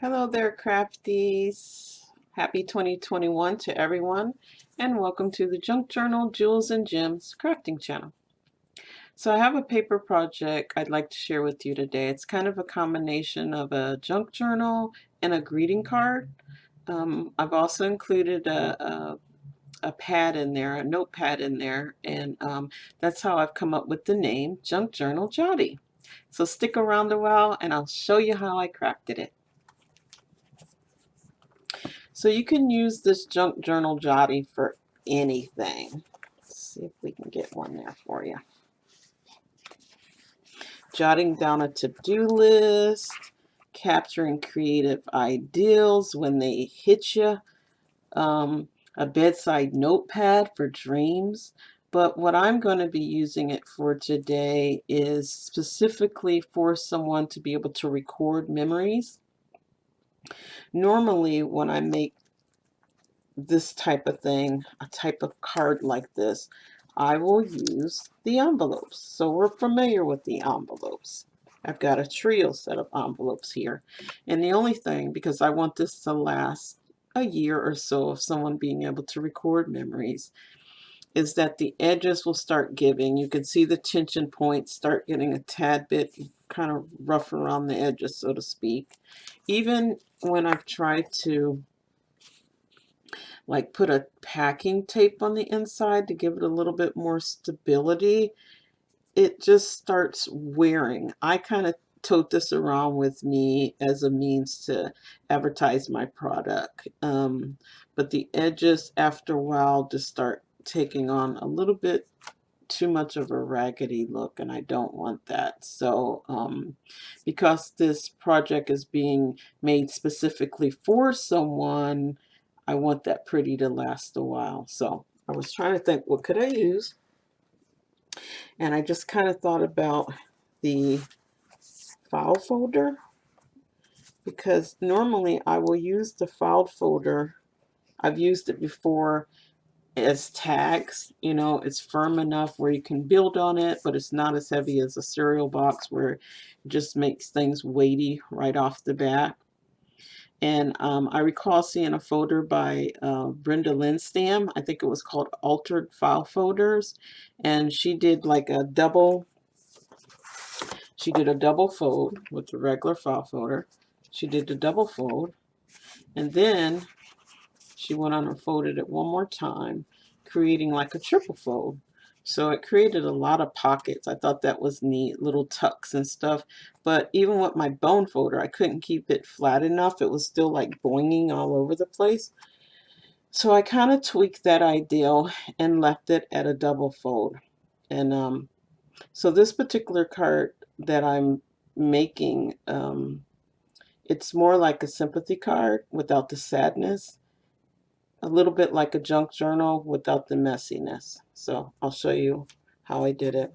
Hello there, crafties. Happy 2021 to everyone, and welcome to the Junk Journal Jewels and Gems crafting channel. So I have a paper project I'd like to share with you today. It's kind of a combination of a junk journal and a greeting card. I've also included a pad in there, a notepad in there, and that's how I've come up with the name Junk Journal Jottie. So stick around a while and I'll show you how I crafted it. So you can use this junk journal Jottie for anything. Let's see if we can get one there for you. Jotting down a to-do list, capturing creative ideals when they hit you, a bedside notepad for dreams. But what I'm going to be using it for today is specifically for someone to be able to record memories. Normally, when I make this type of thing, a type of card like this, I will use the envelopes. So we're familiar with the envelopes. I've got a trio set of envelopes here. And the only thing, because I want this to last a year or so of someone being able to record memories, is that the edges will start giving. You can see the tension points start getting a tad bit kind of rough around the edges, so to speak. Even when I've tried to like put a packing tape on the inside to give it a little bit more stability, it just starts wearing. I kind of tote this around with me as a means to advertise my product. But the edges after a while just start taking on a little bit too much of a raggedy look, and I don't want that. So because this project is being made specifically for someone, I want that pretty to last a while. So I was trying to think, what could I use? And I just kind of thought about the file folder, because normally I will use the file folder. I've used it before as tags. You know, it's firm enough where you can build on it, but it's not as heavy as a cereal box where it just makes things weighty right off the bat. And I recall seeing a folder by Brenda Lindstam. I think it was called Altered File Folders. And she did like a double, she did a double fold with the regular file folder. She did the double fold. And then she went on and folded it one more time, creating like a triple fold. So it created a lot of pockets. I thought that was neat, little tucks and stuff. But even with my bone folder, I couldn't keep it flat enough. It was still like boinging all over the place. So I kind of tweaked that ideal and left it at a double fold. And so this particular card that I'm making, it's more like a sympathy card without the sadness. A little bit like a junk journal without the messiness. So I'll show you how I did it.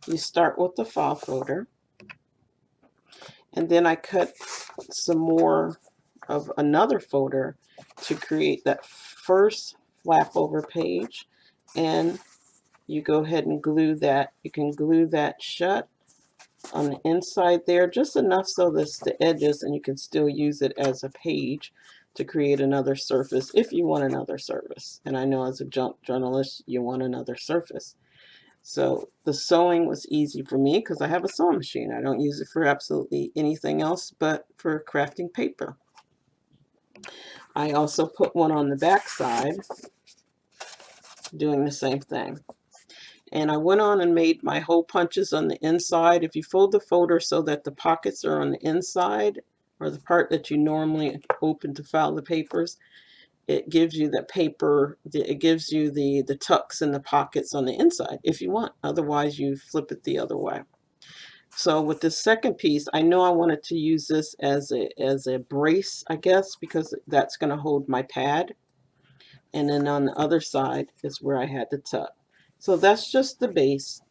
You start with the file folder, and then I cut some more of another folder to create that first flap over page, and you go ahead and glue that. You can glue that shut on the inside there, just enough so that's the edges, and you can still use it as a page to create another surface if you want another surface. And I know as a junk journalist, you want another surface. So the sewing was easy for me because I have a sewing machine. I don't use it for absolutely anything else but for crafting paper. I also put one on the back side doing the same thing. And I went on and made my hole punches on the inside. If you fold the folder so that the pockets are on the inside, or the part that you normally open to file the papers, it gives you the paper, it gives you the tucks and the pockets on the inside if you want. Otherwise, you flip it the other way. So with the second piece, I know I wanted to use this as a brace, I guess, because that's going to hold my pad. And then on the other side is where I had the tuck. So that's just the base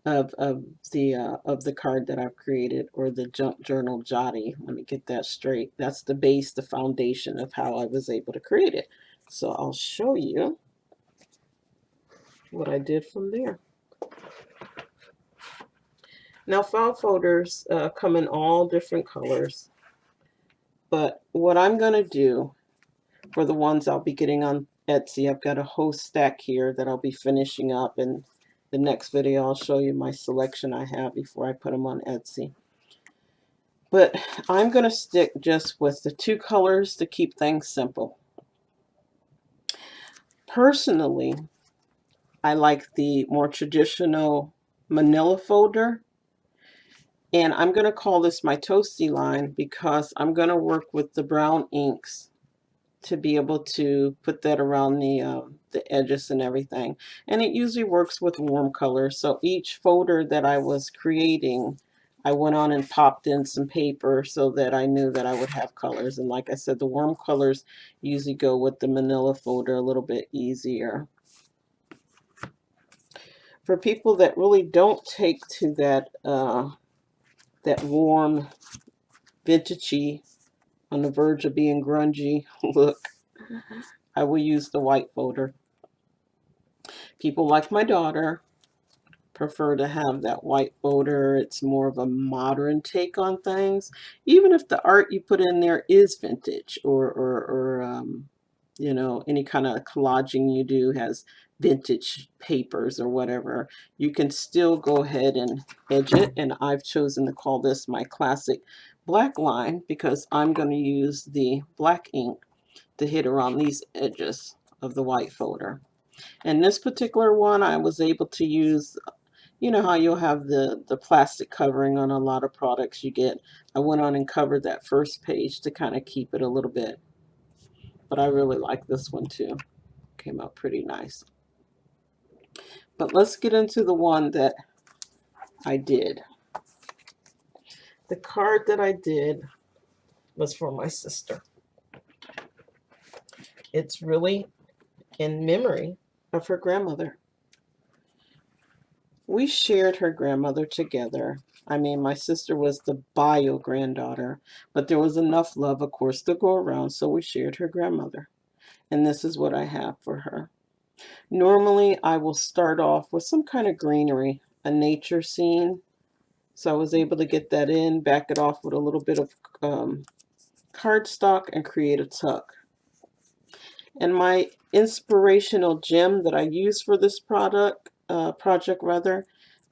of the card that I've created, or the junk journal Jottie. Let me get that straight. That's the base, the foundation of how I was able to create it. So I'll show you what I did from there. Now, file folders come in all different colors, but what I'm going to do for the ones I'll be getting on Etsy, I've got a whole stack here that I'll be finishing up, and the next video I'll show you my selection I have before I put them on Etsy. But I'm going to stick just with the two colors to keep things simple. Personally, I like the more traditional manila folder, and I'm going to call this my toasty line because I'm going to work with the brown inks to be able to put that around the edges and everything. And it usually works with warm colors. So each folder that I was creating, I went on and popped in some paper so that I knew that I would have colors. And like I said, the warm colors usually go with the manila folder a little bit easier. For people that really don't take to that warm, vintagey, on the verge of being grungy look, I will use the white folder. People like my daughter prefer to have that white folder. It's more of a modern take on things, even if the art you put in there is vintage, or you know, any kind of collaging you do has vintage papers or whatever. You can still go ahead and edge it, and I've chosen to call this my classic black line because I'm going to use the black ink to hit around these edges of the white folder. And this particular one, I was able to use, you know how you'll have the plastic covering on a lot of products you get. I went on and covered that first page to kind of keep it a little bit. But I really like this one too. Came out pretty nice. But let's get into the one that I did. The card that I did was for my sister. It's really in memory of her grandmother. We shared her grandmother together. I mean, my sister was the bio granddaughter, but there was enough love, of course, to go around, so we shared her grandmother. And this is what I have for her. Normally, I will start off with some kind of greenery, a nature scene. So I was able to get that in, back it off with a little bit of cardstock, and create a tuck. And my inspirational gem that I used for this project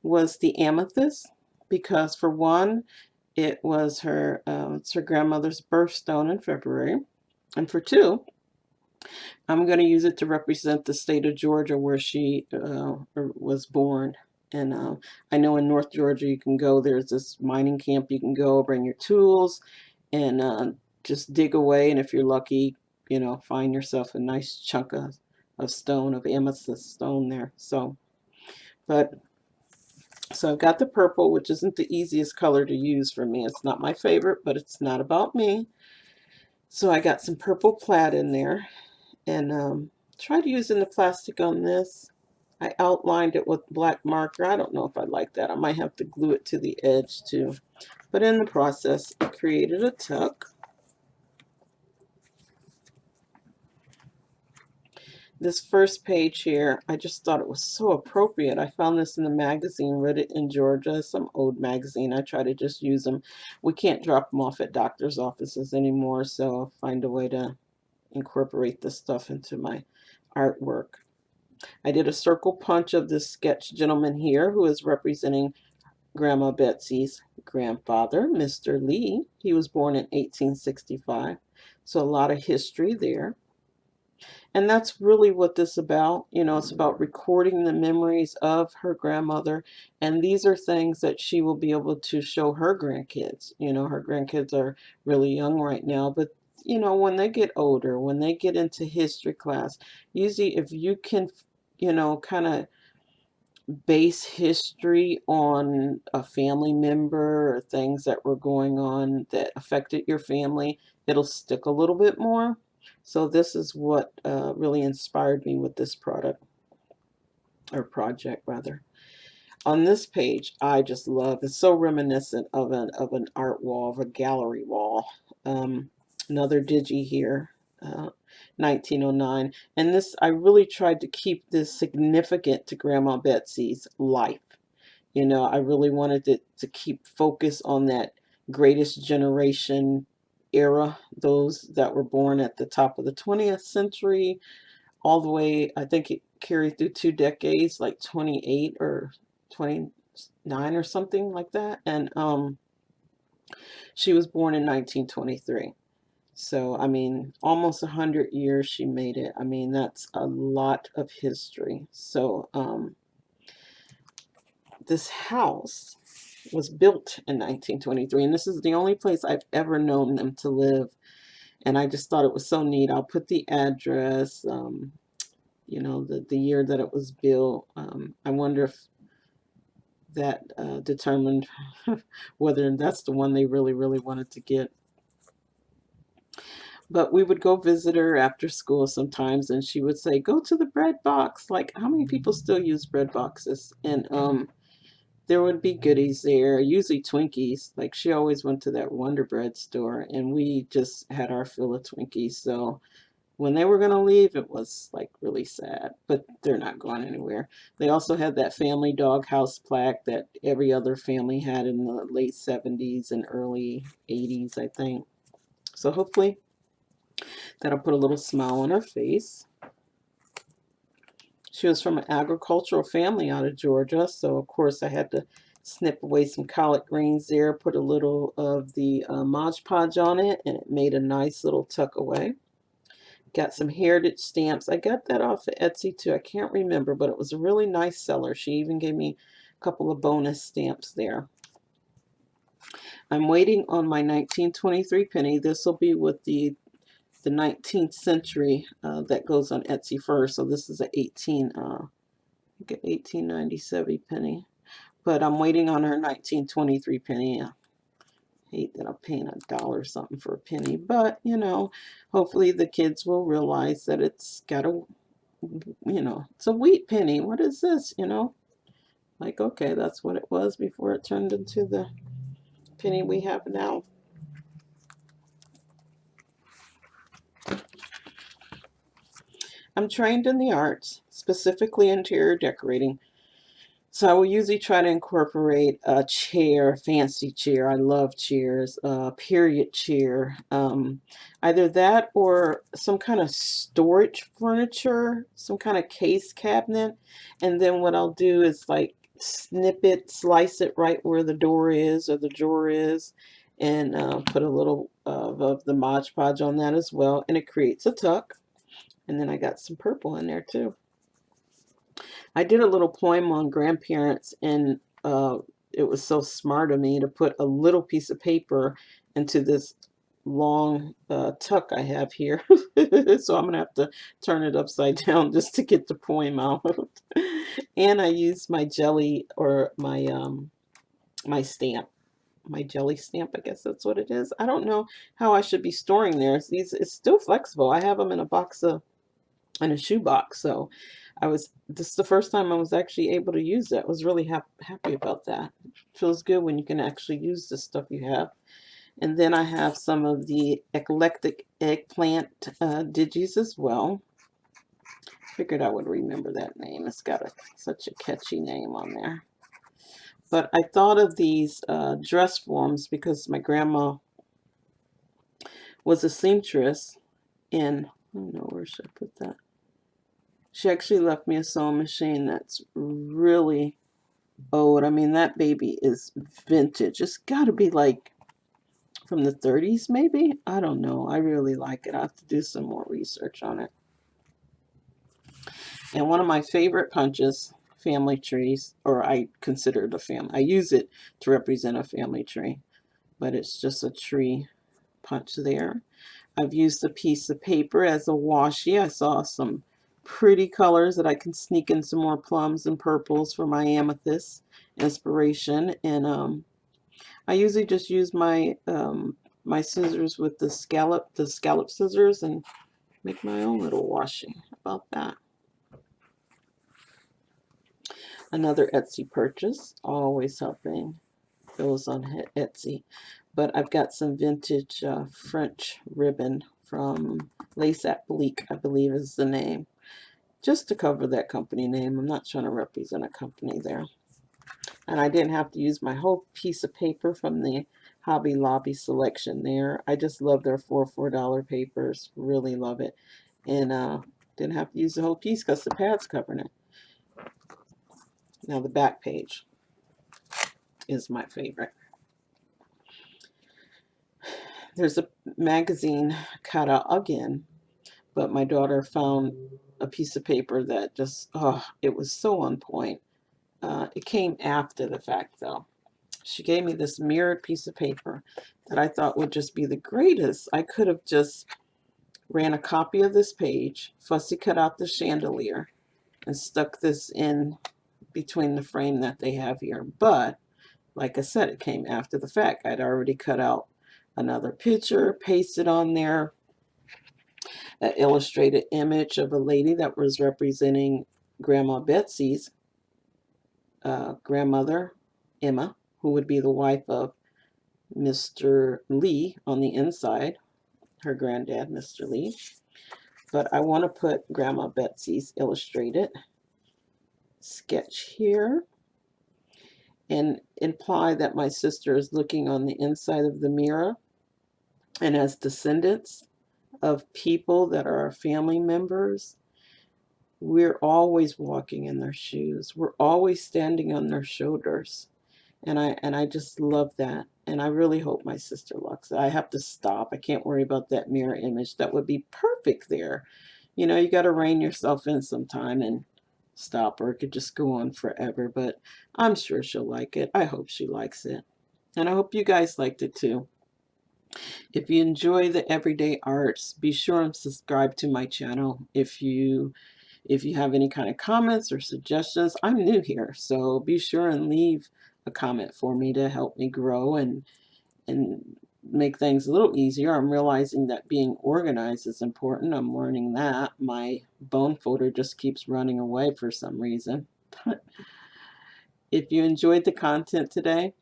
was the amethyst, because for one, it was it's her grandmother's birthstone in February, and for two, I'm going to use it to represent the state of Georgia where she was born. And I know in North Georgia you can go, there's this mining camp you can go, bring your tools, and just dig away. And if you're lucky, you know, find yourself a nice chunk of stone, of amethyst stone there. So I've got the purple, which isn't the easiest color to use for me. It's not my favorite, but it's not about me. So I got some purple plaid in there, and tried using the plastic on this. I outlined it with black marker. I don't know if I like that. I might have to glue it to the edge too. But in the process, I created a tuck. This first page here, I just thought it was so appropriate. I found this in a magazine, read it in Georgia, some old magazine. I try to just use them. We can't drop them off at doctor's offices anymore, so I'll find a way to incorporate this stuff into my artwork. I did a circle punch of this sketch gentleman here who is representing Grandma Betsy's grandfather, Mr. Lee. He was born in 1865, so a lot of history there. And that's really what this is about. You know, it's about recording the memories of her grandmother. And these are things that she will be able to show her grandkids. You know, her grandkids are really young right now, but you know, when they get older, when they get into history class, usually if you can, you know, kind of base history on a family member or things that were going on that affected your family, it'll stick a little bit more. So this is what really inspired me with this product, or project rather. On this page, I just love, it's so reminiscent of an art wall, of a gallery wall. Another digi here, 1909. And this, I really tried to keep this significant to Grandma Betsy's life. You know, I really wanted it to keep focus on that greatest generation era, those that were born at the top of the 20th century, all the way, I think it carried through 2 decades, like 28 or 29 or something like that. And she was born in 1923. So, I mean, almost 100 years she made it. I mean, that's a lot of history. So, this house was built in 1923, and this is the only place I've ever known them to live. And I just thought it was so neat. I'll put the address, you know, the year that it was built. I wonder if that determined whether that's the one they really, really wanted to get. But we would go visit her after school sometimes, and she would say, "Go to the bread box." Like, how many people still use bread boxes? And there would be goodies there, usually Twinkies. Like, she always went to that Wonder Bread store, and we just had our fill of Twinkies. So when they were going to leave, it was like really sad, but they're not going anywhere. They also had that family doghouse plaque that every other family had in the late 70s and early 80s, I think. So hopefully that'll put a little smile on her face. She was from an agricultural family out of Georgia, so of course I had to snip away some collard greens there, put a little of the Mod Podge on it, and it made a nice little tuck away. Got some heritage stamps. I got that off of Etsy too. I can't remember, but it was a really nice seller. She even gave me a couple of bonus stamps there. I'm waiting on my 1923 penny. This will be with the 19th century that goes on Etsy first. So this is a 1897 penny. But I'm waiting on her 1923 penny. I hate that I'm paying $1 something for a penny, but you know, hopefully the kids will realize that it's got a, you know, it's a wheat penny. What is this? You know, like, okay, that's what it was before it turned into the penny we have now. I'm trained in the arts, specifically interior decorating. So I will usually try to incorporate a chair, fancy chair. I love chairs, period chair. Either that or some kind of storage furniture, some kind of case cabinet. And then what I'll do is like snip it, slice it right where the door is or the drawer is, and put a little of the Mod Podge on that as well. And it creates a tuck. And then I got some purple in there too. I did a little poem on grandparents, and it was so smart of me to put a little piece of paper into this long tuck I have here. So I'm going to have to turn it upside down just to get the poem out. And I used my jelly or my stamp. My jelly stamp, I guess that's what it is. I don't know how I should be storing theirs. It's still flexible. I have them in a box of in a shoebox. So this is the first time I was actually able to use that. I was really happy about that. It feels good when you can actually use the stuff you have. And then I have some of the eclectic eggplant digis as well. Figured I would remember that name. It's got such a catchy name on there. But I thought of these dress forms because my grandma was a seamstress, and I don't know where should I put that. She actually left me a sewing machine that's really old. I mean, that baby is vintage. It's got to be like from the 30s, maybe? I don't know. I really like it. I have to do some more research on it. And one of my favorite punches, family trees, or I consider it a family. I use it to represent a family tree, but it's just a tree punch there. I've used a piece of paper as a washi. I saw some pretty colors that I can sneak in some more plums and purples for my amethyst inspiration. And I usually just use my scissors with the scallop scissors, and make my own little washi. How about that? Another Etsy purchase, always helping those on Etsy. But I've got some vintage French ribbon from Lace Applique, I believe is the name. Just to cover that company name. I'm not trying to represent a company there. And I didn't have to use my whole piece of paper from the Hobby Lobby selection there. I just love their $4 papers. Really love it. And didn't have to use the whole piece because the pad's covering it. Now the back page is my favorite. There's a magazine cut out again, but my daughter found a piece of paper that just, oh, it was so on point. It came after the fact, though. She gave me this mirrored piece of paper that I thought would just be the greatest. I could have just ran a copy of this page, fussy cut out the chandelier, and stuck this in between the frame that they have here. But, like I said, it came after the fact. I'd already cut out another picture, pasted on there an illustrated image of a lady that was representing Grandma Betsy's grandmother, Emma, who would be the wife of Mr. Lee on the inside, her granddad, Mr. Lee. But I want to put Grandma Betsy's illustrated sketch here and imply that my sister is looking on the inside of the mirror, and as descendants of people that are our family members, we're always walking in their shoes. We're always standing on their shoulders. And I just love that. And I really hope my sister looks. I have to stop. I can't worry about that mirror image. That would be perfect there. You know, you got to rein yourself in sometime and stop, or it could just go on forever. But I'm sure she'll like it. I hope she likes it. And I hope you guys liked it too. If you enjoy the everyday arts, be sure and subscribe to my channel. If you have any kind of comments or suggestions, I'm new here, so be sure and leave a comment for me to help me grow and make things a little easier. I'm realizing that being organized is important. I'm learning that. My bone folder just keeps running away for some reason. If you enjoyed the content today,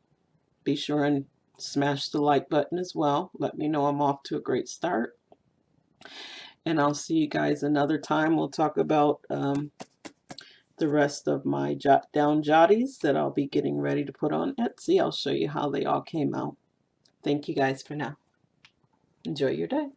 be sure and smash the like button as well. Let me know I'm off to a great start. And I'll see you guys another time. We'll talk about the rest of my jot down jotties that I'll be getting ready to put on Etsy. I'll show you how they all came out. Thank you guys for now. Enjoy your day.